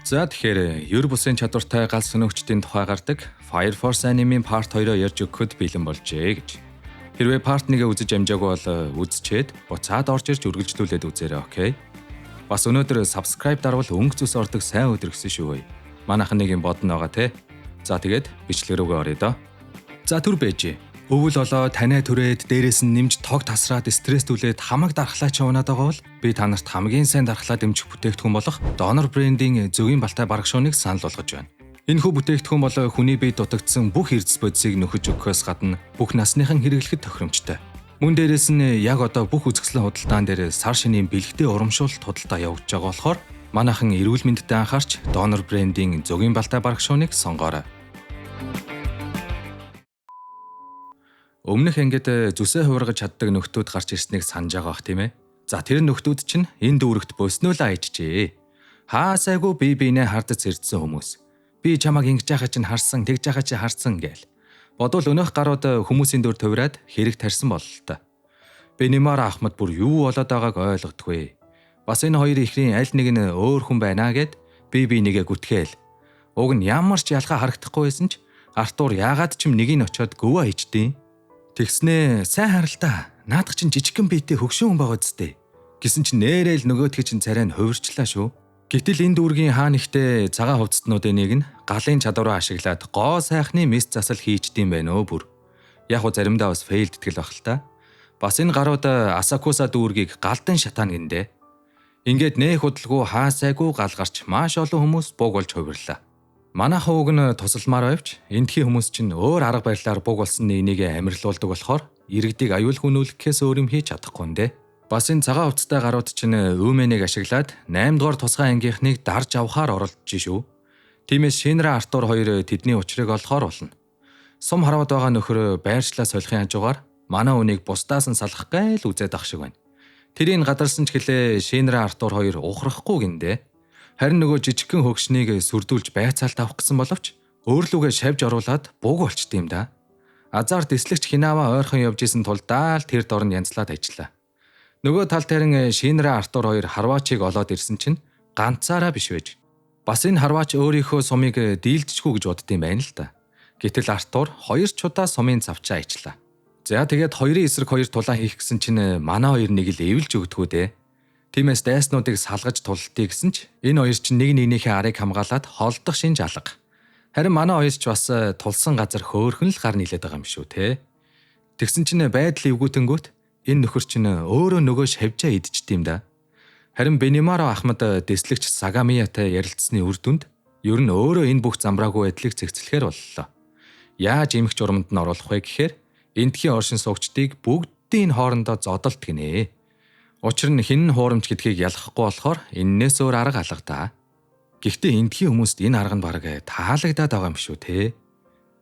За тэгэхээр ер бусын чадвартай галс сөнөгчдийн тухай гардаг Fire Force Anime Part 2-оо ярьж өгөхөд бэлэн болжээ гэж. Хэрвээ Part 1-ийг үзэж амжаагүй бол үзчихэд буцаад орж ирж үргэлжлүүлээд үзээрэй, окей? Бас өнөөдөр subscribe дарвал өнгө зүс ордог сайн өдөр гэсэн шүү. Манайхан нэг юм бодно байгаа те. За тэгээд бичлэг рүүгээ оръё доо. За түр бэжээ. Өвөл олоо танай түрээд дээрээс нь нэмж тог тасраад стресстүүлээд хамаг дархлаа чи унаад байгаа бол би та нарт хамгийн сайн дархлаа дэмжих бүтээгдэхүүн болох Donor Brand-ийн зөвгийн балтай барагшууныг санал болгож байна. Энэхүү бүтээгдэхүүн бол хүний бие дутагдсан бүх эрдэс бодисыг нөхөж өгөхөөс гадна бүх насныхан хэрэглэхэд тохиромжтой. Мөн дээрээс нь яг одоо бүх үзэсгэлэн худалдаан дээр сар шинийн бэлэгтэй урамшуулалт худалдаа явуулж байгаа болохоор манайхан эрүүл мэндэд анхаарч Donor Brand-ийн зөвгийн балтай барагшууныг сонгоорой. Өмнөх ангид зүсээ хуургаж чаддаг нөхдүүд гарч ирснийг санаж байгаа бах тийм ээ. За тэр нөхдүүд чинь энэ дүүрэгт боснуулаа ичжээ. Хаасайгүй бие биенээ хардаж зэрдсэн хүмүүс. Би чамайг ингэж яхаа чинь харсан, тэгж яхаа чи харсан гээл. Бодвол өнөөх гарууд хүмүүсийн дүр тувраад хэрэг тарьсан боллоо та. Бенемар Ахмад бүр юу болоод байгааг ойлгодгүй. Бас энэ хоёр ихрийн аль нэг нь өөр хүн байна гэд би нэгээ гүтгээл. Уг нь ямар ч ялгаа харагдахгүй байсан ч Артур яагаад ч юм нэг нь очиод гөвөө хийчдیں۔ Тэгснээ сайн харалтаа. Наадах чинь жижигхэн биетэй хөгшин хүн байгаа зү. Гэсэн чинь нээрэл нөгөөдгөө чинь царай нь хувирчлаа шүү. Гэтэл энэ дүүргийн хаа нэгтээ цагаан хувцснуудын нэг нь галын чадвараа ашиглаад гоо сайхны мэс засал хийчдэм байна өө бүр. Яг уу заримдаа бас фейлдтгэл баг л та. Бас энэ гарууд Асакуса дүүргийг галдан шатаан гиндэ. Ингээд нэх худалгүй хаасайгүй гал гарч маш олон хүмүүс буг болж хувирлаа. Манайхан уг нь тусалмаар байвч эндхийн хүмүүс чинь өөр арга барилаар буг болсон нэгийг амирлуулдаг болохоор иргэдийг аюул хүнүүлэхээс өөр юм хийж чадахгүй нэ. Бас энэ цагаан хувцастай гарууд чинь өөмэнийг ашиглаад 8 дугаар тусгай ангийнхныг дарж авахаар оролдож шүү. Тиймээс Шинра Артур хоёр тэдний учрыг олохоор болно. Сум хараад байгаа нөхөр байршлаа солихын хажуугаар манай үнийг бусдаас нь салах гайл үзээд ах шиг байна. Тэрийг гадарсан ч гэлээ Шинра Артур хоёр ухрахгүй гиндэ. Харин нөгөө жижигхэн хөгшнийг сүрдүүлж байцаалт авах гэсэн боловч өөрлөгөө шавж оруулаад буг болчт юм да. Азар дэслэгч хинаава ойрхон явж исэн тулдаа л тэр дорн янзлаад ажиллаа. Нөгөө талд харин Шинра Артур хоёр харваачийг олоод ирсэн чинь ганцаараа биш байж. Бас энэ харваач өөрийнхөө сумыг дийлдэжгүй гэж боддсон байна л да. Гэтэл Артур хоёр чудаа сумын завчаа ичлаа. За тэгээд хоёрын эсрэг хоёр тулаан хийх гэсэн чинь манай хоёр нэг л эвэлж өгдгүү дээ. Тиймээс дайснуудыг салгаж тулдтыг гэсэн ч энэ хоёр чинь нэг нэгнийхээ арыг хамгаалаад холдох шинж алга. Харин манай хоёр ч бас тулсан газар хөөхөн л гар нийлээд байгаа юм шүү те. Тэгсэн чинь байдал эвгүүтэнгүүт энэ нөхөр чинь өөрөө нөгөө шавжаа идчихдэм да. Харин Бенемаро Ахмад дэслэгч Сагамиятай ярилцсны үр дүнд ер нь өөрөө энэ бүх замбраагүй байдлыг зэгцлэхээр боллоо. Яаж эмх журамд нь оруулах вэ гэхээр эндхийн оршин суугчдыг бүгдийн хоорондоо зодолт гинэ. Учир нь хин хуурамч гэдгийг ялахгүй болохоор эннээс өөр арга алга та. Гэхдээ эндхийн хүмүүст энэ арга нь бараг таалагдаад байгаа юм шүү те.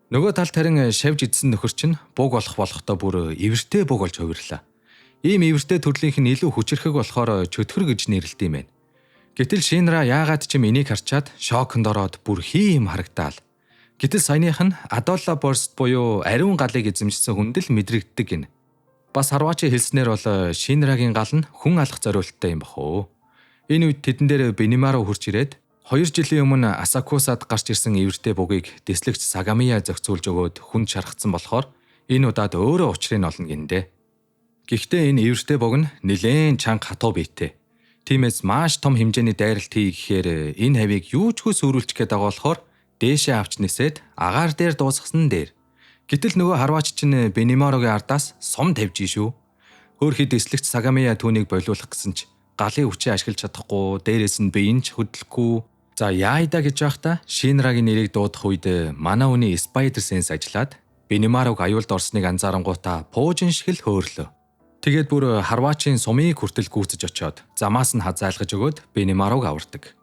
Нөгөө талд харин шавж идсэн нөхөр чинь буг болохдоо бүр эвэртэй буг болж хувирлаа. Ийм эвэртэй төрлийнх нь илүү хүчрэхэг болохоор чөтгөр гэж нэрлэдэг юм байна. Гэтэл Шинра яагаад ч юм энийг харчаад шоконд ороод бүр хийм харагдаал. Гэтэл саяных нь Адолла Борст буюу ариун галыг эзэмшсэн хүндэл мэдрэгддэг гин. Бас харваачи хэлснээр бол Шинрагийн гал нь хүн алах зориулттай юм бахөө. Энэ үед тэдэн дээр Бенемаро хурж ирээд 2 жилийн өмнө Асакусад гарч ирсэн эвэртэй бугийг дэслэгч Сагамия зохицуулж өгөөд хүнд шархацсан болохоор энэ удаад өөрөө учрыг олно гиндэ. Гэхдээ энэ эвэртэй буг нь нэлээд чанга хатуу биетэй. Тиймээс маш том хэмжээний дайралт хий гэхээр энэ хавийг юучгүй сүрүүлчих гээд байгаа болохоор дээшээ авч нисээд агаар дээр дуусгасан дээр. Гэтэл нөгөө харваач чинь Бенемарогийн ардаас сум тавьж шүү. Хөөхий дэслэгч Сагамия түүнийг болиулах гэсэн ч галын хүчээ ашиглаж чадахгүй, дээрээс нь биеинч хөдлөхгүй. За яайда гэж байхдаа Шинрагийн нэрийг дуудах үед манай үний Spider Sense ажиллаад Бенемарог аюулд орсныг анзаарангуудаа пуужин шиг л хөөрлөө. Тэгээд бүр харваачийн сумыг хүртэл гүйцэж очиод замаас нь хазайлгаж өгөөд Бенемарог авардаг.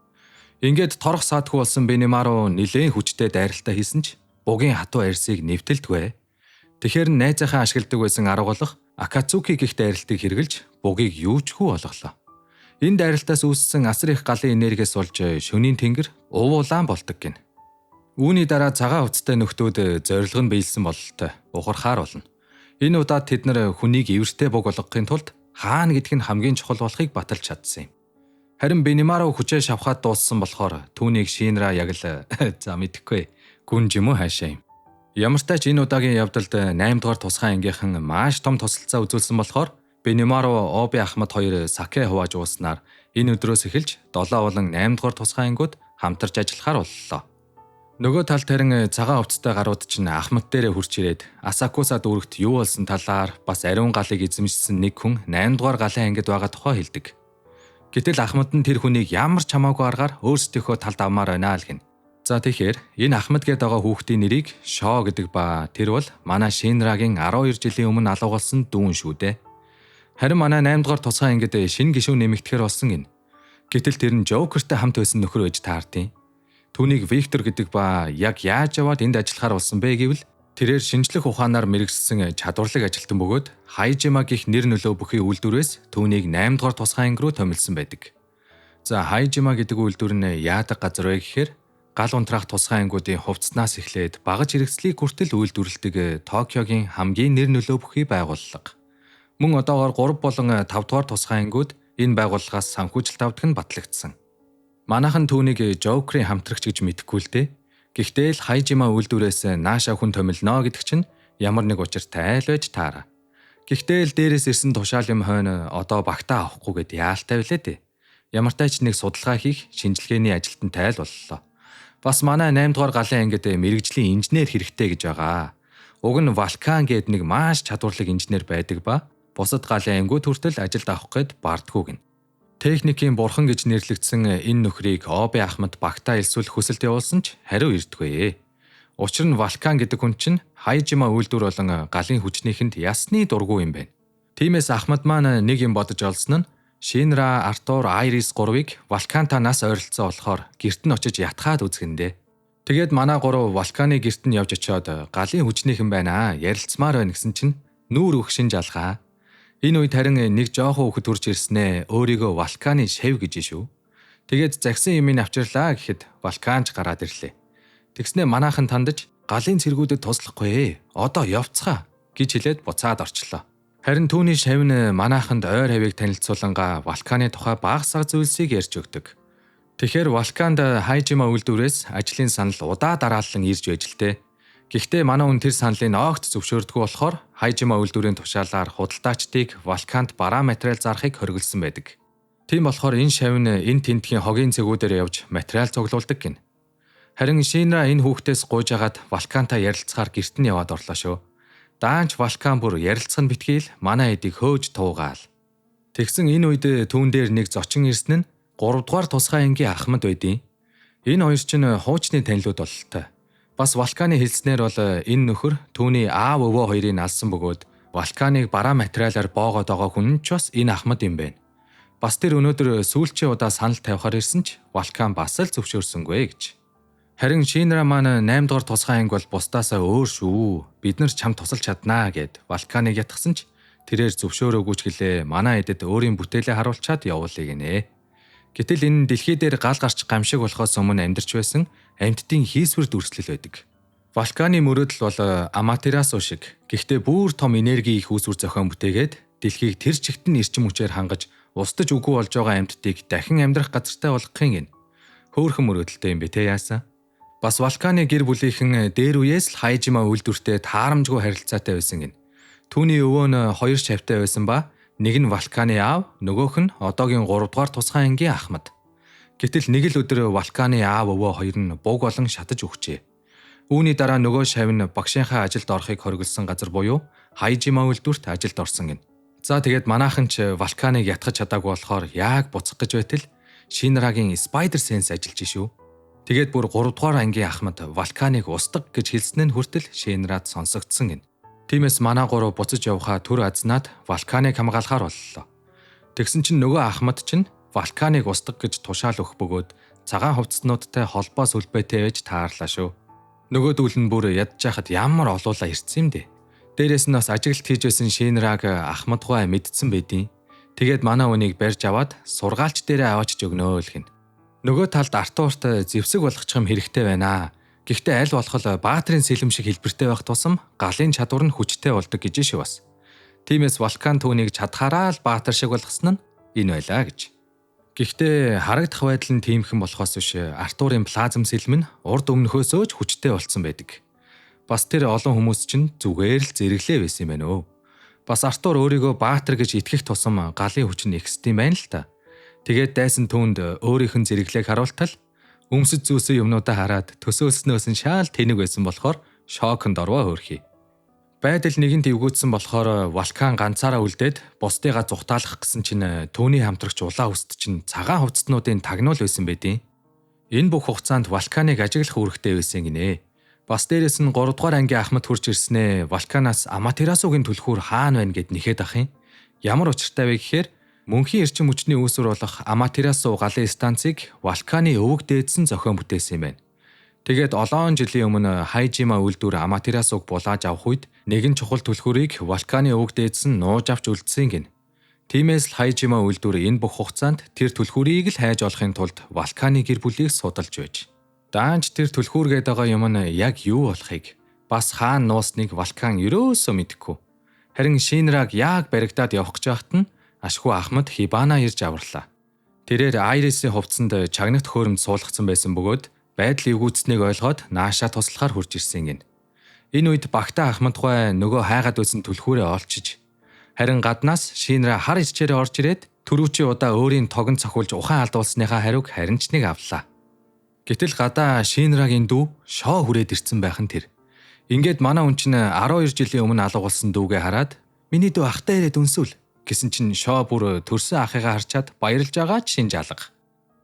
Ингээд торох саадгүй болсон Бенемаро нэлээд хүчтэй дайралтаа хийсэн ч бугийн хатуу арьсыг нэвтэлдэгвэ. Тэгэхээр найзынхаа ашигладаг байсан арга болох Акацуки гих дайралтыг хэрэгжилж бугийг юучгүй олголоо. Энэ дайралтаас үүссэн асар их галын энергиэс болж шөнийн тэнгэр ууулаан болдог гин. Үүний дараа цагаан хувцастай нөхдүүд зорилго нь биелсэн бололтой ухархаар болно. Энэ удаад тэд нар хүнийг эвэртэй буг болгохын тулд хаана гэдг нь хамгийн чухал болохыг баталж чадсан юм. Харин Бенемаро хүчээ шавхаад дууссан болохоор түүнийг Шинра яг л за мэдэхгүй гүнж юм уу хаашаа юм. Ямар ч тач энэ удаагийн явдалд 8 дугаар тусгай ангийнхан маш том тусалцаа үзүүлсэн болохоор Бенемаро Оби Ахмад хоёр сакэ хувааж ууснаар энэ өдрөөс эхэлж 7 болон 8 дугаар тусгай ангиуд хамтарч ажиллахаар боллоо. Нөгөө талд харин цагаан хувцастай гарууд чинь Ахмад дээрээ хурч ирээд Асакуса дүүрэгт юу болсон талаар бас ариун галыг эзэмшсэн нэг хүн 8 дугаар галын ангид байгаа тухай хэлдэг. Гэтэл Ахмад нь тэр хүнийг ямар ч хамаагүй аргаар өөрсдийнхөө талд авмаар байна л гин. За тэгэхээр энэ Ахмад гээд байгаа хүүхдийн нэрийг Шоо гэдэг ба тэр бол манай Шинрагийн 12 жилийн өмнө алуугалсан дүүн шүү дээ. Харин манай 8 дугаар тусгай ангид шинэ гишүүн нэмэгдэхэр болсон гин. Гэтэл тэр нь Жокертэй хамт байсан нөхөр байж таардیں۔ Түүнийг Виктор гэдэг ба яг яаж яваад энд ажиллахаар болсон бэ гэвэл тэрээр шинжлэх ухаанаар мэргэжсэн чадварлаг ажилтан бөгөөд Хайжима гэх нэр нөлөө бүхий үйлдвэрээс түүнийг 8 дугаар тусгай анги руу томилсон байдаг. За Хайжима гэдэг үйлдвэр нь яадаг газар вэ гэхээр гал унтраах тусгай ангиудын хувцснаас эхлээд багаж хэрэгслийг хүртэл үйлдвэрлэдэг Токиогийн хамгийн нэр нөлөө бүхий байгууллага. Мөн одоогоор 3 болон 5 дугаар тусгай ангиуд энэ байгууллагаас санхүүжилт авдаг нь батлагдсан. Манайхан түүнийг Жокерийн хамтрагч гэж мэдэхгүй л дээ. Гэхдээ л Хайжима үйлдвэрээс нааша хүн томилно гэдэг чинь ямар нэг учиртай л байж таараа. Гэхдээ л дээрээс ирсэн тушаал юм хойно одоо багтаа авахгүйгээд яалтай билээ дээ. Ямар тач нэг судалгаа хийх шинжилгээний ажилтнтай л боллоо. Бас манай 8 дугаар галын ангид мэрэгжлийн инженер хэрэгтэй гэж байгаа. Уг нь Валкан гээд нэг маш чадварлаг инженер байдаг ба бусад галын ангиуд хүртэл ажилд авах гээд бардггүй гин. Техникийн бурхан гэж нэрлэгдсэн энэ нөхрийг Оби Ахмад багтаа элсүүлэх хүсэлт явуулсан ч хариу ирдэггүй. Учир нь Валкан гэдэг хүн чинь Хайжима үйлдвэр болон галын хүчнийхэнд ясны дургүй юм байна. Тиймээс Ахмад маань нэг юм бодож олсон нь Шинра, Артур, Айрис 3-ыг Валкантай нас ойролцоо болохоор гэрт нь очиж ятгаад үзгэндээ. Тэгээд манай 3 Валканы гэрт нь явж очиод галын хүчнийхэн байна ярилцмаар байна гэсэн чинь нүүр өгшин жалгаа. Энэ үед харин нэг жоохон хүүхэд хурж ирснээ өөрийгөө Валканы шав гэж шүү. Тэгээд загсан юмыг авчирлаа гэхэд Валканч гараад ирлээ. Тэгснээ манайхан тандаж галын цэргүүдэд туслахгүй одоо явцгаа гэж хэлээд буцаад орчлоо. Харин түүний шав нь манайханд ойр хавийг танилцуулангаа Валканы тухай багасаа зүйлсийг ярьж өгдөг. Тэгэхээр Валканд Хайжима үйлдвэрээс ажлын санал удаа дараалан ирж байж л дээ. Гэхдээ манай хүн тэр саналыг огт зөвшөөрдөггүй болохоор Хайжима үйлдвэрийн тушаалаар худалдаачдыг Валканд бараа материал зарахыг хориглосон байдаг. Тийм болохоор энэ шав нь энэ тентгийн хогийн цэгүүдээр явж материал цуглуулдаг гин. Харин Шинра энэ хүүхдээс гуйж агаад Валкантай ярилцахаар гэрт нь яваад орлоо шүү. Даанч Валкан бүр ярилцах нь битгийл манай эдийг хөөж туугаал. Тэгсэн энэ үед түүн дээр нэг зочин ирсэн нь 3 дугаар тусгай ангийн Ахмад байдیں۔ Энэ хоёр чинь хуучны танилуд бололтой. Бас Валканы хэлснээр бол энэ нөхөр түүний аав өвөө хоёрыг алсан бөгөөд Валканыг бараа материалаар боогоод байгаа хүн ч бас энэ Ахмад юм байна. Бас тэр өнөөдөр сүүлчийн удаа санал тавихаар ирсэн ч Валкан бас л зөвшөөрсөнгүй гэж. Харин Шинра маань 8 дугаар тусгай анги бол бусдаасаа өөр шүү. Бид нар чам тусалж чаднаа гэд Валканыг ятгсан ч тэрээр зөвшөөрөөгүй ч гэлээ манай эдэд өөрийн бүтээлээ харуулчаад явуулъя гинэ. Гэтэл энэ дэлхий дээр гал гарч гамшиг болохоос өмнө амьдарч байсан амьтдын хийсвэр дүрслэл байдаг. Валканы мөрөөдөл бол Аматерасу шиг. Гэхдээ бүр том энерги их үүсвэр зохион бүтээгээд дэлхийг тэр чигтэн эрчим хүчээр хангаж устдаж үгүй болж байгаа амьтдыг дахин амьдрах газартай болгохын гин. Хөөхөн мөрөөдөлтэй юм бэ те яасан. Бас Валканы гэр бүлийнхэн дээр үеэс л Хайжима үйлдвэртэй таарамжгүй харилцаатай байсан гин. Түүний өвөө нь 2 шавьтай байсан ба нэг нь Валканы аав, нөгөөх нь одоогийн 3 дугаар тусгай ангийн Ахмад. Гэтэл нэг л өдөр Валканы аав өвөө хоёр нь буг болон шатаж өгчээ. Үүний дараа нөгөө шавь нь багшийнхаа ажилд орохыг хориглосон газар буюу Хайжима үйлдвэрт ажилд орсон гин. За тэгээд манайхан ч Валканыг ятгах чадаагүй болохоор яг буцах гэж байтал Шинрагийн Spider Sense ажиллаж шүү. Тэгээд бүр 3 дугаар ангийн Ахмад Валканыг устгах гэж хэлсэн нь хүртэл Шинрад сонсогдсон гин. Тиймээс манай 3 буцаж явхаа төр азнаад Валканыг хамгаалахаар боллоо. Тэгсэн чинь нөгөө Ахмад чинь Валканыг устгах гэж тушаал өгөх бөгөөд цагаан хувцснуудтай холбоо сүлбэтэй байж таарлаа шүү. Нөгөө дүүл нь бүр ядж яхад ямар олуулаа ирсэн юм бэ? Дээрээс нь бас ажиглалт хийж байсан Шинраг Ахмадгүй мэдсэн байдیں۔ Тэгээд манай үнийг барьж аваад сургаалч дээрээ аваачж өгнөө л гин. Нөгөө талд Артурт зэвсэг болгочих юм хэрэгтэй байна. Гэхдээ аль болох баатрийн сэлэм шиг хэлбэртэй байх тусам галын чадвар нь хүчтэй болдог гэж шүү бас. Тиймээс Валкан түүнийг чадхаараа л баатар шиг болгосон нь энэ байлаа гэж. Гэхдээ харагдах байдал нь тиймхэн болохоос биш Артурын плазм сэлэм нь урд өмнөхөөсөө ч хүчтэй болцсон байдаг. Бас тэр олон хүмүүс чинь зүгээр л зэрэглээ байсан юм байна өө. Бас Артур өөрийгөө баатар гэж итгэх тусам галын хүч нь ихсдэм байна л та. Тэгээд дайсан түүнд өөрийнх нь зэрэглээг харуултал өмсөж зүүсэн юмнуудаа хараад төсөөлснөөс нь шаал тэнэг байсан болохоор шоконд орвоо хөөрхий. Байдал нэгэнт эвгүүцсэн болохоор Вулкан ганцаараа үлдээд бусдыгаа зүхтаалах гэсэн чинь түүний хамтрагч улаан үст чинь цагаан хувцснуудын тагнуул байсан байдیں۔ Энэ бүх хугацаанд Вулканыг ажиглах үүрэгтэй байсан гинэ. Бас дээрэс нь 3 дугаар ангийн ахмад хурж ирснээ Вулканаас Аматерасугийн түлхүүр хаана байна гэд нэхэд ах юм. Ямар учиртай вэ гэхээр мөнхийн эрчим хүчний үүсвэр болох Аматерасу галын станцыг Вулканы өвөг дээдсэн зохион бүтээсэн юм байна. Тэгээд олон жилийн өмнө Хайжима үйлдвэр Аматерасуг булааж авах үед нэгэн чухал түлхүүрийг Вулканы өвөг дээдсэн нууж авч үлдсэн гин. Тиймээс л Хайжима үйлдвэр энэ бүх хугацаанд тэр түлхүүрийг л хайж олохын тулд Вулканы гэр бүлийг судалж байж. Даанч тэр түлхүүргээд байгаа юм нь яг юу болохыг бас хаана нуусныг Вулкан ерөөсөө мэдэхгүй. Харин Шинраг яг баригдаад явах гэж байхад нь ашгүй ахмад Хибана ирж аварлаа. Тэрээр Айрисийн хувцсанд чагнагт хөөрөмд суулгацсан байсан бөгөөд байдлыг эвгүүцсэнийг ойлгоод наашаа туслахаар хурж ирсэн гин. Энэ үед багтаа ахмадгүй нөгөө хайгаад байсан түлхүүрээ олчиж харин гаднаас Шинра хар ичээрээ орж ирээд түрүүчийн удаа өөрийн тогон цохиулж ухаан алдуулсныхаа хариуг харин ч нэг авлаа. Гэтэл гадаа Шинрагийн дүү шоо хүрээд ирсэн байх нь тэр. Ингээд манай хүн чинь 12 жилийн өмнө алга болсон дүүгээ хараад миний дүү ахтай ирээд өнсөөл гэсэн чинь шоо бүр төрсөн ахыгаа харчаад баярлж байгаа ч шинж алга.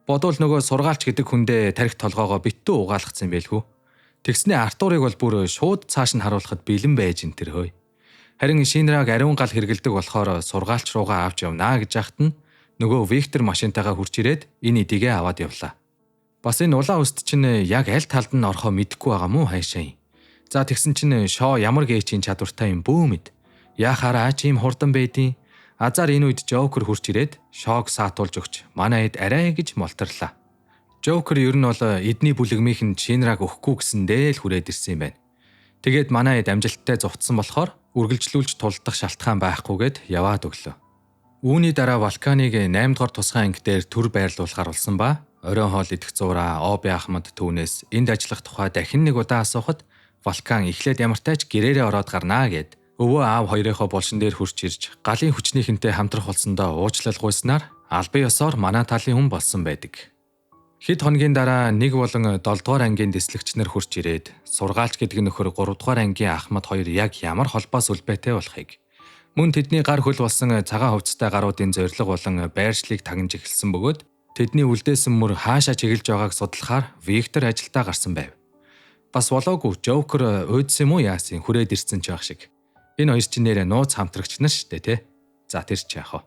Бодвол нөгөө сургаалч гэдэг хүндээ тарих толгоогоо битүү угаалгацсан байлгүй. Тэгснээ Артурыг бол бүр шууд цааш нь харуулхад бэлэн байж ин тэр хөөе. Харин Шинраг ариун гал хэргэлдэг болохоор сургаалч руугаа авч явнаа гэж яхад нь нөгөө Виктор машинтайгаа хурж ирээд энэ эдийгээ аваад явлаа. Бас энэ улаан үст чинь яг аль талд нь орохоо мэдэхгүй байгаа мó хайшаа юм. За тэгсэн чинь шоо ямар гээчийн чадвартай юм бөө мэд. Яхаараа ч юм хурдан байдیں۔ Азар энэ үед Жокер хурж ирээд шок саатуулж өгч манай эд арай гэж молтарлаа. Жокер ер нь бол эдний бүлэгмийнх нь Шинраг өгөхгүй гэсэндээ л хүрээд ирсэн юм байна. Тэгээд манай эд амжилттай зовтсон болохоор үргэлжлүүлж тулдах шалтгаан байхгүйгээд яваад өглөө. Үүний дараа Вулканыг 8 дугаар тусгай анги дээр төр байрлуулахар болсон ба оройн хоол идэх зураа Оби ахмад түүнээс энд ажиллах тухай дахин нэг удаа асуухад Вулкан эхлээд ямартай ч гэрээрээ ороод гарнаа гэд өвөө аав хоёрынхоо булшин дээр хурж ирж галын хүчнийхэнтэй хамтрах болсондоо уучлал гуйснаар албан ёсоор манай талын хүн болсон байдаг. Хэд хоногийн дараа нэг болон 7 дугаар ангийн дэслэгч нар хурж ирээд сургаалч гэдэг нөхөр 3 дугаар ангийн ахмад хоёр яг ямар холбоос үлбэтэй болохыг мөн тэдний гар хөл болсон цагаан хувцастай гаруудын зориг болон байршлыг тагнаж эхэлсэн бөгөөд тэдний үлдээсэн мөр хаашаа чиглэж байгааг судлахаар Виктор ажилдаа гарсан байв. Бас болоогүй Жокер уйдсан юм уу яасын хүрээд ирсэн ч байх шиг. Энэ хоёр ч нэрээ нууц хамтрагч нар штэ тий. За тэр ч яах вэ?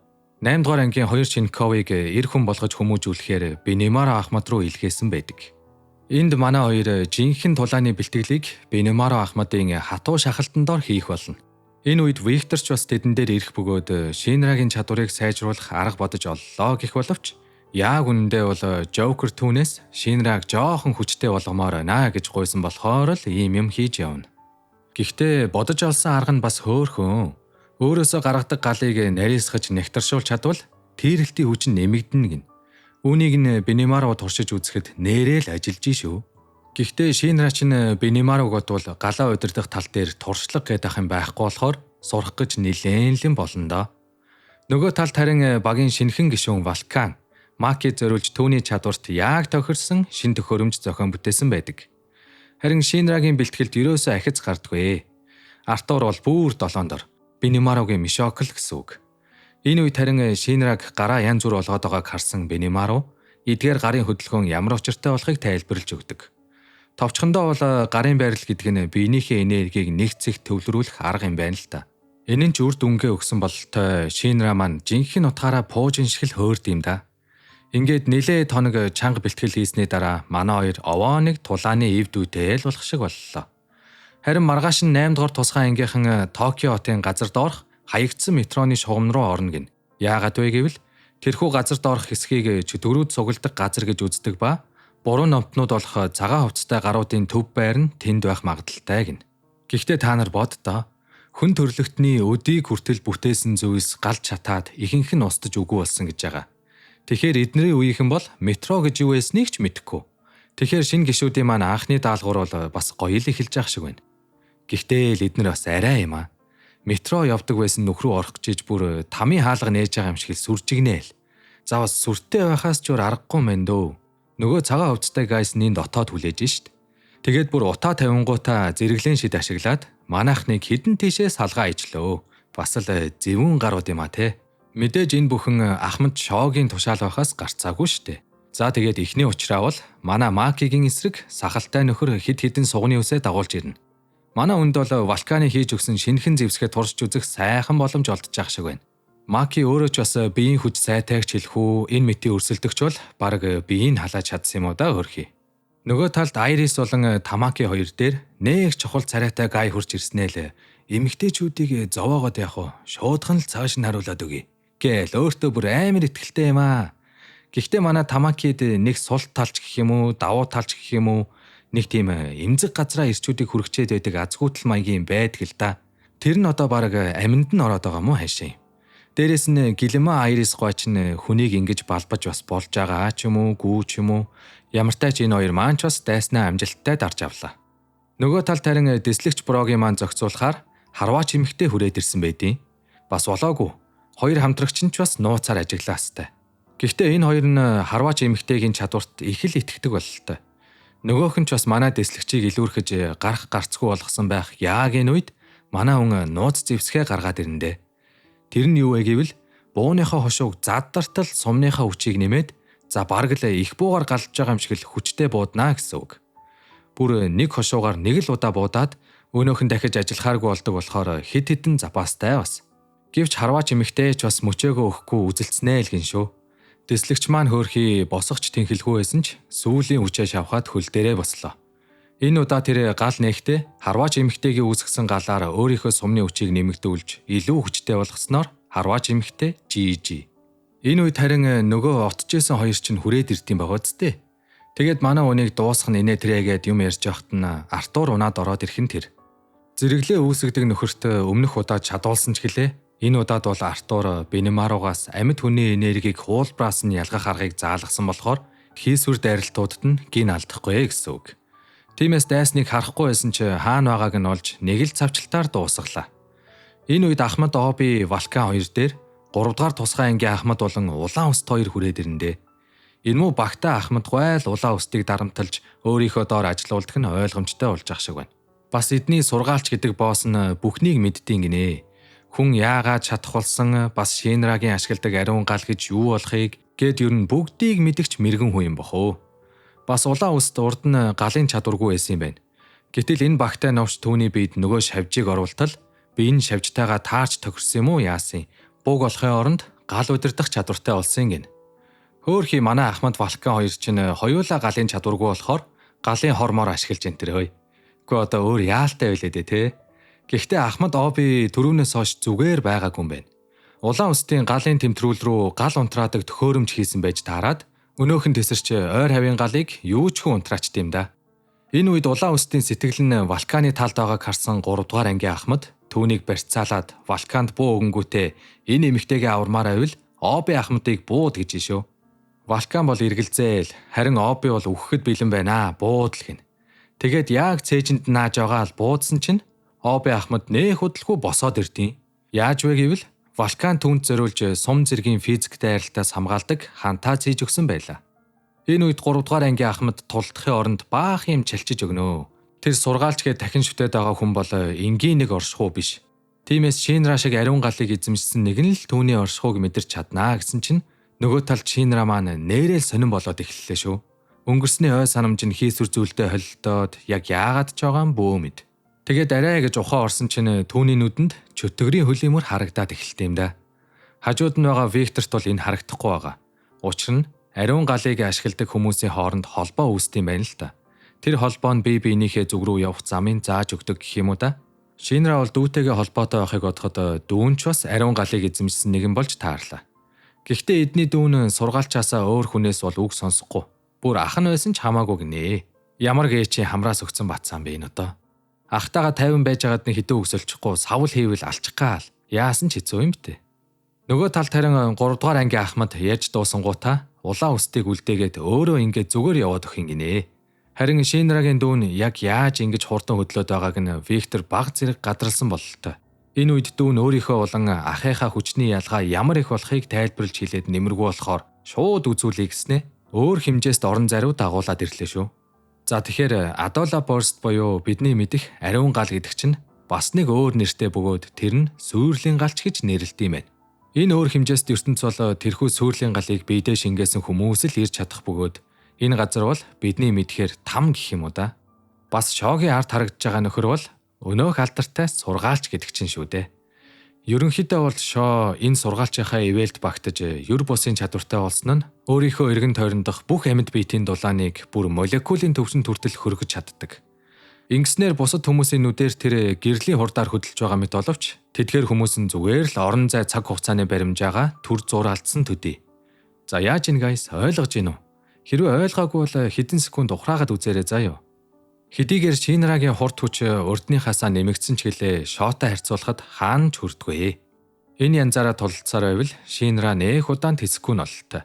8 дугаар ангийн хоёр Шинковыг эр хүн болгож хүмүүжүүлэхээр Бенемаро ахмад руу илгээсэн байдаг. Энд манай хоёр жинхэнэ тулааны бэлтгэлийг Бенемаро ахмадын хатуу шахалтан дор хийх болно. Энэ үед Виктор ч бас тэдэн дээр ирэх бөгөөд Шинрагийн чадварыг сайжруулах арга бодож оллоо гэх боловч яг үнэндээ бол Жокер түүнээс Шинраг жоохон хүчтэй болгомоор байна гэж гуйсан болохоор л ийм юм хийж явна. Гэхдээ бодож олсон арга нь бас хөөхөн. Өөрөөсөө гаргадаг галыг нарийсгаж нягтршуул чадвал тэрэлтийн хүч нь нэмэгдэнэ гин. Үүнийг нь Бенемаро туршиж үзэхэд нэрээ л ажиллаж шүү. Гэхдээ Шинра чинь Бенемарог бодвол галаа удирдах тал дээр туршлага гэдэг юм байхгүй болохоор сурах гэж нилээн болно доо. Нөгөө талд харин багийн шинхэн гишүүн Вулкан Макид зориулж түүний чадварт яг тохирсон шин төхөөрөмж зохион бүтээсэн байдаг. Харин Шинрагийн бэлтгэлд ерөөсөө ахиц гардаггүй. Артур бол бүр долоондор Бенемарогийн Мишокл гэсэн үг. Энэ үед харин Шинраг гараа янз бүр олгоод байгааг харсан Бенемаро эдгээр гарын хөдөлгөөн ямар учиртай болохыг тайлбарлаж өгдөг. Товчхондоо бол гарын байрал гэдэг нь биенийхээ энергийг нэг зэгт төвлөрүүлэх арга юм байна л та. Энэ нь ч үр дүнгээ өгсөн бололтой Шинра маань жинхэнэ утгаараа пуужин шиг л хөөрд юм да. Ингээд нэлээд хоног чанга бэлтгэл хийсний дараа манай хоёр овооныг тулааны эв дүүтэй л болох шиг боллоо. Харин маргааш нь 8 дугаар тусгай ангийнхан Токио хотын газар доорх хаягдсан метроны шугам руу орно гин. Яагаад вэ гэвэл тэрхүү газар доорх хэсгийг чөтгөрүүд сугалдаг газар гэж үздэг ба буруу номтнууд болох цагаан хувцастай гаруудын төв байр нь тэнд байх магадaltaй гин. Гэхдээ та нар боддоо хүн төрлөختний өдийг хүртэл бүтээсэн зүйлс галж чатаад ихэнх нь устж үгүй болсон гэж байгаа. Тэгэхээр эднэрийн үеийнхэн бол метро гэж юу байсныг ч мэдэхгүй. Тэгэхээр шинэ гишүүдийн маань анхны даалгавар бол бас гоё л эхэлж явах шиг байна. Гэхдээ л эднэр бас арай юм аа. Метро явдаг байсан нүх рүү орох гэж бүр тамийн хаалга нээж байгаа юм шиг сүржигнээл. За бас сүртэй байхаас ч өөр аргагүй мэн дөө. Нөгөө цагаан хувцастай гайс нин дотоод хүлээж шít. Тэгээд бүр утаа тавингуудаа зэрэглэн шид ашиглаад манайхныг хідэн тийшээ салгаа ижлөө. Бас л зэвүүн гарууд юм а те. Мэдээж энэ бүхэн Ахмад Шоогийн тушаал байхаас гарцаагүй штэ. За тэгээд эхний учраа бол манай Макигийн эсрэг сахалтай нөхөр хид хідэн сугны үсээ дагуулж ирнэ. Манай хүнд бол Валканы хийж өгсөн шинэхэн зэвсгээ туршиж үзэх сайхан боломж олдож байгаа шиг байна. Маки өөрөө ч бас биеийн хүч сайтайгч хэлэхүү энэ мэтийн өрсөлдөгч бол баг биеийг халааж чадсан юм уу да хөрхий. Нөгөө талд Айрис болон Тамаки хоёр дээр нэг чухал царайтай гай хурж ирснээ л эмэгтэйчүүдийг зовоогоод явах уу шуудхан л цааш нь харуулад өгье гээл өөртөө бүр амар ихтэй юм аа. Гэхдээ манай Тамакид нэг сул талч гэх юм уу давуу талч гэх юм уу нэг тийм эмзэг газраа ирчүүдийг хүргчээд байдаг азгуутал маягийн байдаг л да. Тэр нь одоо баг аминд нь ороод байгаа мó хайшаа. Дээрээс нь Гэлэмэ Айрис гооч нь хүнийг ингэж балбаж бас болж байгаа ч юм уу гүү ч юм уу ямартай ч энэ хоёр маань ч бас дайснаа амжилттай дарж авлаа. Нөгөө талд харин дэслэгч Брогийн маань зохицуулахаар харваач эмэгтэй хүрээд ирсэн байдیں۔ Бас болоогүй. Хоёр хамтрагч нь ч бас нууцаар ажиглаа хэвээр. Гэхдээ энэ хоёр нь харваач эмэгтэйгийн чадварт их л итгэдэг бололтой. Нөгөөх нь ч бас манай дэслэгчийг илүүрхэж гарах гарцгүй болгосон байх яг энэ үед манай хүн нууц зэвсгээ гаргаад ирэндээ. Тэр нь юу вэ гэвэл бууныхаа хошууг заддартал сумныхаа хүчийг нэмээд за бараг л их буугаар галж байгаа юм шиг л хүчтэй бууднаа гэсэн үг. Бүр нэг хошуугаар нэг л удаа буудаад өөнөөх нь дахиж ажиллахааргүй болдог болохоор хид хідэн запастай бас. Гэвч харваач эмэгтэй ч бас мөчөөгөө өгөхгүй үзэлцнээ л гин шүү. Дэслэгч маань хөөрхий босгоч тэнхэлгүй байсан ч сүүлийн хүчээ шавхаад хөл дээрээ бослоо. Энэ удаа тэр гал нээхдээ харваач эмэгтэйгийн үүсгэсэн галаар өөрийнхөө сумны хүчийг нэмэгдүүлж илүү хүчтэй болгосноор харваач эмэгтэй GG. Энэ үед харин нөгөө отжсэн хоёр чинь хүрээд ирдэм байгаа зү. Тэгээд манай үнийг дуусгах нэ тэрэгээд юм ярьж явахт нь Артур унаад ороод ирхэн тэр. Зэрэглээ үүсгдэг нөхөрт өмнөх удаа чадуулсан ч гэлээ. Энэ удаад бол Артур Бенемаругаас амьд хүний энергийг хуулбраас нь ялгах аргыг заалгасан болохоор хийсвэр дайралтуудад нь гин алдахгүй гэсэн үг. Тиймээс дайсныг харахгүй байсан ч хаана байгааг нь олж нэг л цавчлалтаар дуусглаа. Энэ үед Ахмад Оби Валкан хоёр дээр 3 дугаар тусгай ангийн Ахмад болон улаан өст хоёр хүрээд ирэндээ. Энэ муу багтаа Ахмад гойл улаан өстийг дарамталж өөрийнхөө доор ажилуулдаг нь ойлгомжтой болж ах шиг байна. Бас эдний сургаалч гэдэг босс нь бүхнийг мэддэг гинэ. Хүн яагаад чадхулсан бас Шинрагийн ашигладаг ариун гал гэж юу болохыг гэд ер нь бүгдийг мэдгч мэрэгэн хүн юм бохоо. Бас улаан өст урд нь галын чадваргүй байсан юм байна. Гэтэл энэ багтай новч түүний биед нөгөө шавжийг оруултал би энэ шавжтайгаа таарч тохирсон юм уу яасан. Буг болохын оронд гал удирдах чадвартай болсон гин. Хөөхий манай Ахмад Валкан хоёр чинь хоёулаа галын чадваргүй болохоор галын хормоор ашиглаж энэ тэр хөөе. Гэхдээ одоо өөр яалтай байлээ дээ те. Гэхдээ Ахмад Оби түрүүнээс хойш зүгээр байгаагүй юм байна. Улаан өстийн галын тэмтрүүл рүү гал унтраадаг төхөөрөмж хийсэн байж таарад өнөөх нь тесэрч ойр хавийн галыг юу ч хүн унтраачд юм да. Энэ үед улаан өстийн сэтгэл нь Валканы талд байгааг харсан 3 дугаар ангийн Ахмад түүнийг барьцаалаад Валканд буу өгөнгүүтээ энэ эмэгтэйгээ авармаар байвал Оби Ахмадыг бууд гэж шүү. Валкан бол эргэлзээл харин Оби бол үхэхэд бэлэн байна буудл гин. Тэгээд яг цээжинд нааж байгаа л буудсан чинь Оби Ахмад нэх хөдөлгөө босоод ирдیں۔ Яаж вэ гэвэл Валкан түүнд зориулж сум зэргийн физик дайралтаас хамгаалдаг хантаа хийж өгсөн байлаа. Энэ үед 3 дугаар ангийн Ахмад тулдахын оронд баах юм чалчиж өгнө. Тэр сургаалчгээ дахин шүтээд байгаа хүн бол энгийн нэг оршихуу биш. Тиймээс Шинра шиг ариун галыг эзэмшсэн нэг нь л түүний оршихууг мэдэрч чаднаа гэсэн чинь нөгөө талд Шинра маань нээрэл сонирн болоод эхэллээ шүү. Өнгөрсний ой санамж нь хийсвэр зүйлдээ холилдоод яг яагаад ч байгаа юм бөө мэд. Тэгээд арай гэж ухаан орсон чинь түүний нүдэнд чөтгөрийн хөлиймөр харагдаад эхэлт юм да. Хажууд нь байгаа Викторт бол энэ харагдахгүй байгаа. Учир нь ариун галыг ашигладаг хүмүүсийн хооронд холбоо үүсдэм байна л та. Тэр холбоо нь бие биенийхээ зүг рүү явах замын зааж өгдөг гэх юм уу да. Шинра бол дүүтэйгээ холбоотой байхыг бодоход дүүн ч бас ариун галыг эзэмшсэн нэгэн болж таарлаа. Гэхдээ эдний дүүн сургаалчаасаа өөр хүнээс бол үг сонсохгүй. Бүр ах нь байсан ч хамаагүй гинэ. Ямар гээчи хамраас өгсөн батсан бэ энэ одоо. Ахтайгаа 50 байж байгаад нэг хідэн өсөлчихгүй савл хийвэл алчих гал. Яасан ч хэцүү юм бтэ. Нөгөө талд харин 3 дугаар ангийн ахмад яаж дуусангуудаа улаан үстийг үлдээгээд өөрөө ингээд зүгээр яваад өгөх юм гинэ. Харин Шинрагийн дүүн яг яаж ингэж хурдан хөдлөөд байгааг нь Виктор баг зэрэг гадралсан бололтой. Энэ үед дүүн өөрийнхөө болон ахыхаа хүчний ялгаа ямар их болохыг тайлбарлаж хэлээд нэмэргүй болохоор шууд үзүүлэе гэснээ өөр хэмжээст орон зариу дагуулад ирлээ шүү. За тэгэхээр Адола Борст буюу бидний мэдих ариун гал гэдэг чинь бас нэг өөр нэртэй бөгөөд тэр нь сүүрлийн галч гэж нэрлэдэг юм байна. Энэ өөр хэмжээст ертөнц бол тэрхүү сүүрлийн галыг биедээ шингээсэн хүмүүс л ирж чадах бөгөөд энэ газар бол бидний мэдхээр там гэх юм уу да. Бас шоогийн ард харагдж байгаа нөхөр бол өнөөх алдартай сургаалч гэдэг чинь шүү дээ. Ерөнхийдөө бол шоо энэ сургаалчийнхаа ивэлд багтаж юр бусын чадвартай болсон нь өөрийнхөө эргэн тойрондох бүх амьд биетийн дулааныг бүр молекулын төвшөнд хүртэл хөргөж чаддаг. Ингэснээр бусад хүмүүсийн нүдээр тэр гэрлийн хурдаар хөдөлж байгаа мэт боловч тэдгээр хүмүүс нь зүгээр л орон зай цаг хугацааны баримжаагаа төр зур алдсан төдий. За яаж ин гайс ойлгож гин үү? Хэрвээ ойлгоогүй бол хэдэн секунд ухраагаад үзээрэй заа юу. Хэдийгээр Шинрагийн хурд хүч урдныхаасаа нэмэгдсэн ч гэлээ шоотой харьцуулахад хаана ч хүрдэггүй. Энэ янзаараа тулалцсаар байвал Шинра нэх удаан тэсэхгүй нь бололтой.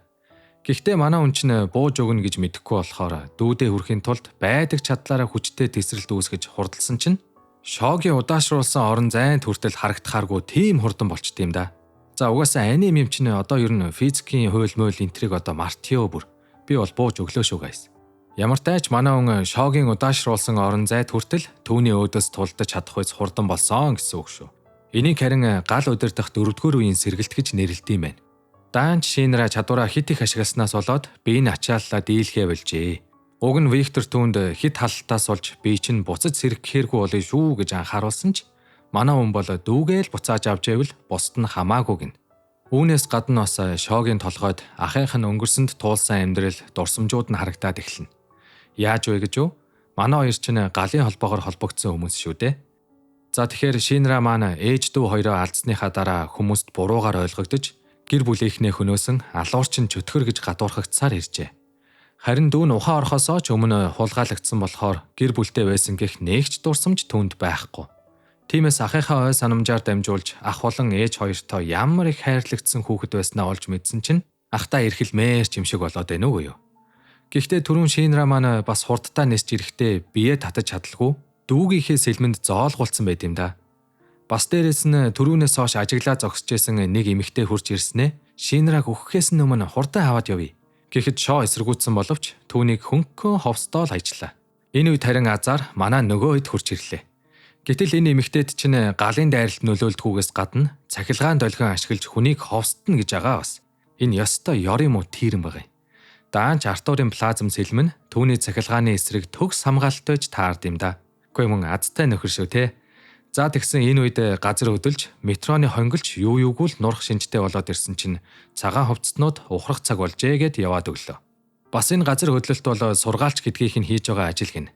Гэхдээ манай хүн чинь бууж өгнө гэж мэдэхгүй болохоор дүүдээ хүрэхийн тулд байдаг чадлаараа хүчтэй тесрэлт үүсгэж хурдалсан чинь шоогийн удаашруулсан орон зайд хүртэл харагдахааргүй тийм хурдан болчт юм да. За угаасаа аним юм чинь одоо ер нь физикийн хууль мойл энтриг одоо мартиё бүр. Би бол бууж өглөө шүү гайс. Ямар тач манай хүн шоогийн удаашруулсан орон зайд хүртэл түүний өөдөөс тулдаж чадах үс хурдан болсон гэсэн үг шүү. Энийг харин гал удирдах 4-р үеийн сэргэлт гэж нэрлэдэг юм байна. Даанч Шинра чадвараа хит их ашигласнаас болоод биеийн ачааллаа дийлхээ болжээ. Уг нь Виктор түүнд хит халтаас олж бие чинь буцаж сэргэхээргүй болъё шүү гэж анхааруулсан ч манай хүн бол дүүгээл буцааж авч ивэл бусд нь хамаагүй гин. Үүнээс гадна бас шоогийн толгойд ахынх нь өнгөрсөнд туулсан амьдрал дурсамжууд нь харагдаад эхэлнэ. Яаж вэ гэж юу? Манай хоёр чинь галын холбоогоор холбогдсон хүмүүс шүү дээ. За тэгэхээр Шинра маань ээж дүү хоёроо алдсныхаа дараа хүмүүст буруугаар ойлгогдож гэр бүлийнхнээ хөнөөсөн алуурчин чөтгөр гэж гадуурхагдсаар иржээ. Харин дүүн ухаан орхосоо ч өмнө хулгайлагдсан болохоор гэр бүлтэй байсан гэх нэгч дурсамж түүнд байхгүй. Тиймээс ахыхаа ой санамжаар дамжуулж ах болон ээж хоёртоо ямар их хайрлагдсан хүүхэд байснаа олж мэдсэн чинь ахтаа эрхэлмээр ч юм шиг болоод байна уу юу. Гэхдээ түрүүн Шинра маань бас хурдтай нисч ирэхдээ бие татаж чадалгүй дүүгийнхээ сэлмэнд зоолгуулсан байт юм да. Бас дээрэс нь түрүүнээс хойш ажиглаа зогсож байсан нэг эмэгтэй хурж ирснээ Шинраг өгөхээс өмнө хурдан аваад явъя. Гэхэд шоо эсэргүүцсэн боловч түүнийг хөнгөн ховсдоо л ажлаа. Энэ үед харин азар манай нөгөө хэд хурж ирлээ. Гэтэл энэ эмэгтэйд чинь галын дайралт нөлөөлдөхгүйгээс гадна цахилгаан долгион ашиглаж хүнийг ховсдно гэж байгаа бас. Энэ ёстой ёр юм уу тийрэн байгаа. Даанч Артурын плазм сэлмэн түүний цахилгааны эсрэг төгс хамгаалтайж таард юм да. Үгүй мөн азтай нөхөр шүү те. За тэгсэн энэ үед газар хөдөлж метроны хонгилж юу юугүй л нурах шинжтэй болоод ирсэн чинь цагаан хувцснууд ухрах цаг болжээ гэд яваад өглөө. Бас энэ газар хөдлөлт бол сургаалч гэдгийг нь хийж байгаа ажил гин.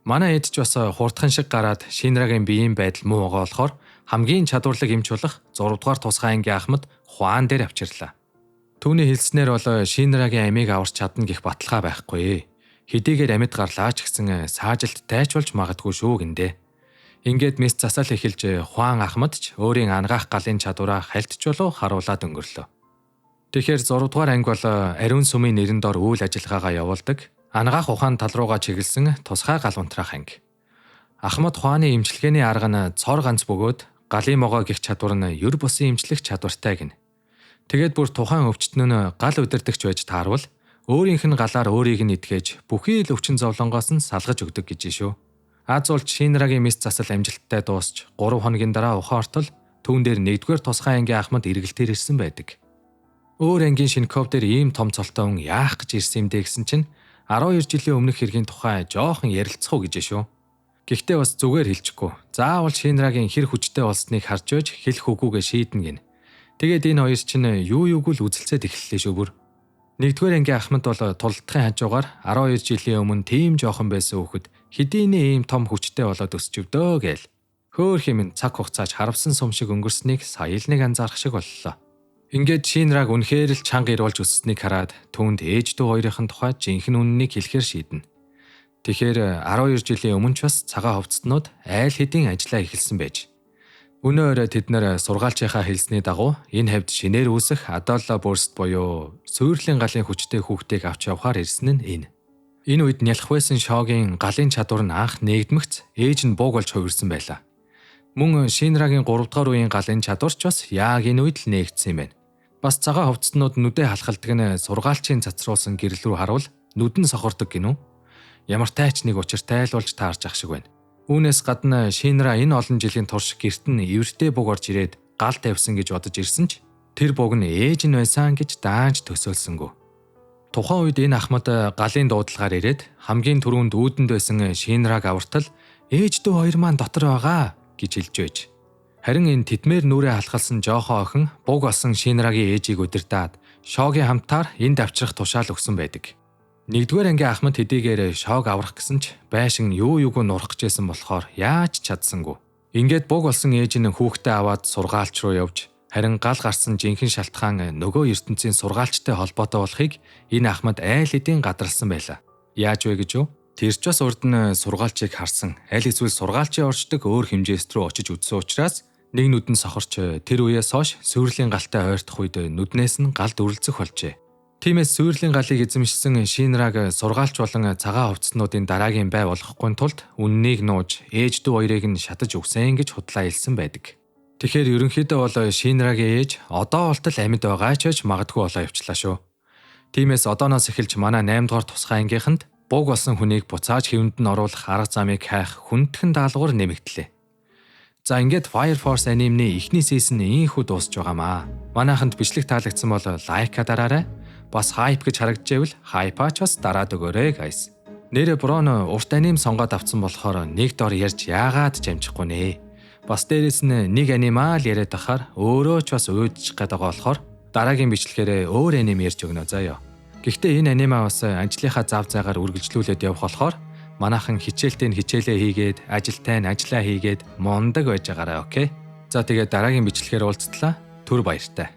Манай эд ч бас хурдхан шиг гараад Шинрагийн биеийн байдал муу байгаа болохоор хамгийн чадварлаг эмч болох 6 дугаар тусгай ангийн ахмад Хуан дээр авчирлаа. Түүний хэлснээр бол Шинрагийн амийг аварч чадна гэх баталгаа байхгүй. Хэдийгээр амьд гарлаач гэсэн саажилт тайч болж магадгүй шүү гиндэ. Ингээд мис засаал эхэлж Хуан ахмад ч өөрийн ангаах галын чадвараа хальтч болов харуулад өнгөрлөө. Тэгэхээр 6 дугаар анги бол ариун сүмийн нэрэн дор үйл ажиллагаагаа явуулдаг. Ангаах ухаан тал руугаа чиглэсэн тусгай гал унтраах анги. Ахмад Хуаны эмчилгээний арга нь цор ганц бөгөөд галын могоо гих чадвар нь юр бусын эмчлэх чадвартай гин. Тэгээд бүр тухайн өвчтөн нь гал удирдахч байж таарвал өөрийнх нь галаар өөрийг нь итгэж бүхий л өвчин зовлонгоос нь салгаж өгдөг гэж шүү. Аз улж Шинрагийн мис засал амжилттай дуусч 3 хоногийн дараа ухаан ортол түүн дээр 1-р тусгай ангийн ахмад эргэлтээр ирсэн байдаг. Өөр ангийн шинков дээр ийм том цолтой хүн яах гэж ирсэн юм бэ гэсэн чинь 12 жилийн өмнөх хэргийн тухай жоохон ярилцах уу гэж шүү. Гэхдээ бас зүгээр хэлчихгүй. Заавал Шинрагийн хэр хүчтэй болсныг харж байж хэлэх үгүйгээ шийднэ гин. Тэгээд энэ хоёр чинь юу юуг л үзэлцээд эхэллээ шүү бүр. 1-р ангийн ахмад бол тулдахын хажуугаар 12 жилийн өмнө тийм жоохон байсан хүүхэд хэдийнэ ийм том хүчтэй болоод өсчөвдөө гээл. Хөөх юм цаг хугацааж харавсан сум шиг өнгөрснийг сая л нэг анзаарах шиг боллоо. Ингээд Шинраг үнэхээр л чанга ирүүлж өсснийг хараад түүнд ээж дүү хоёрын тухай жинхэнэ үннийг хэлэхээр шийднэ. Тэгэхээр 12 жилийн өмнө ч бас цагаан хувцснууд айл хэдийн ажиллаа эхэлсэн байж. Өнөө тэд нэр сургаалчийнхаа хэлсний дагуу энэ хавьд шинээр үүсэх Адалла Бурст буюу суйрлын галын хүчтэй хүүхдийг авч явахаар ирсэн нь энэ. Энэ үед нялх байсан Шогийн галын чадвар нь анх нээгдмэгц ээж нь бууг болж хувирсан байлаа. Мөн Шинрагийн 3 дугаар үеийн галын чадварч бас яг энэ үед л нээгдсэн юм байна. Бас цагаан хувцснууд нүдэ халахалдаг нь сургаалчийн цацруулсан гэрэл рүү харуул нүдэн сохордог гинүү. Ямар тайч нэг учиртай л болж таарч ах шиг байна. Үүнээс гадна Шинра энэ олон жилийн турш гэрт нь эвэртэй бууг орж ирээд гал тавьсан гэж бодож ирсэн ч тэр бууг нь ээж нь байсан гэж даанч төсөөлсөнгөө. Тухайн үед энэ ахмад галын дуудлагаар ирээд хамгийн түрүүнд үүдэнд байсан Шинраг авартал ээж дүү хоёр маань дотор байгаа гэж хэлж байж. Харин энэ тедмээр нүрээ халахалсан жоохоо охин бууг олсон Шинрагийн ээжийг удирдаад Шогийн хамтаар энд авчрах тушаал өгсөн байдаг. Нэгдүгээр ангийн ахмад хэдийгээр Шог аврах гэсэн ч байшин юу юуг нурах гэжсэн болохоор яаж чадсангүй. Ингээд бууг олсон ээж нь хүүхдээ аваад сургаалч руу явж харин гал гарсан жинхэнэ шалтгаан нөгөө ертөнцийн сургаалчтай холбоотой болохыг энэ ахмад айл хэдийн гадралсан байлаа. Яаж вэ гэж юу? Тэр ч бас урд нь сургаалчийг харсан, аль эсвэл сургаалчийн орчдөг өөр хэмжээст рүү очиж үзсэн учраас нэг нүдэн сохорч тэр үеэс хойш суйрлын галтай ойртох үед нүднээс нь галд үрлцэх болжээ. Тиймээс суйрлын галыг эзэмшсэн Шинраг сургаалч болон цагаан хувцснуудын дараагийн бай болохгүй тулд үннийг нууж ээж дүү хоёрыг нь шатаж өгсөн гэж худлаа хэлсэн байдаг. Тэгэхээр ерөнхийдөө бол Шинрагийн ээж одоо болтол амьд байгаа ч гэж магадгүй болоо явчлаа шүү. Тиймээс одооноос эхэлж манай 8 дугаар тусгай ангийнханд бууг болсон хүнийг буцааж хэвэнд нь оруулах арга замыг хайх хүндхэн даалгавар нэмэгдлээ. За ингээд Fire Force анимны эхний сизон ийхүү дуусж байгаамаа. Манайханд бичлэг таалагдсан бол лайка дараарай. Бас хайп гэж харагдчихвэл хайпаач бас дараад өгөөрэй guys. Нэрэ Брон урт аним сонгоод авсан болохоор нэг дор ярьж яагаад ч амжихгүй нэ. Бас дээрэс нь нэг анимаа л яриад ахаар өөрөө ч бас уйдчих гээд байгаа болохоор дараагийн бичлэгээр өөр аним ярьж өгнө заяа. Гэхдээ энэ анимаа бас ажлынхаа зав заагаар үргэлжлүүлээд явах болохоор манайхан хичээлтэй нь хичээлээ хийгээд, ажилтай нь ажиллаа хийгээд мундаг байж байгаарай, окей? За тэгээд дараагийн бичлэгээр уулзтлаа. Түр баяртай.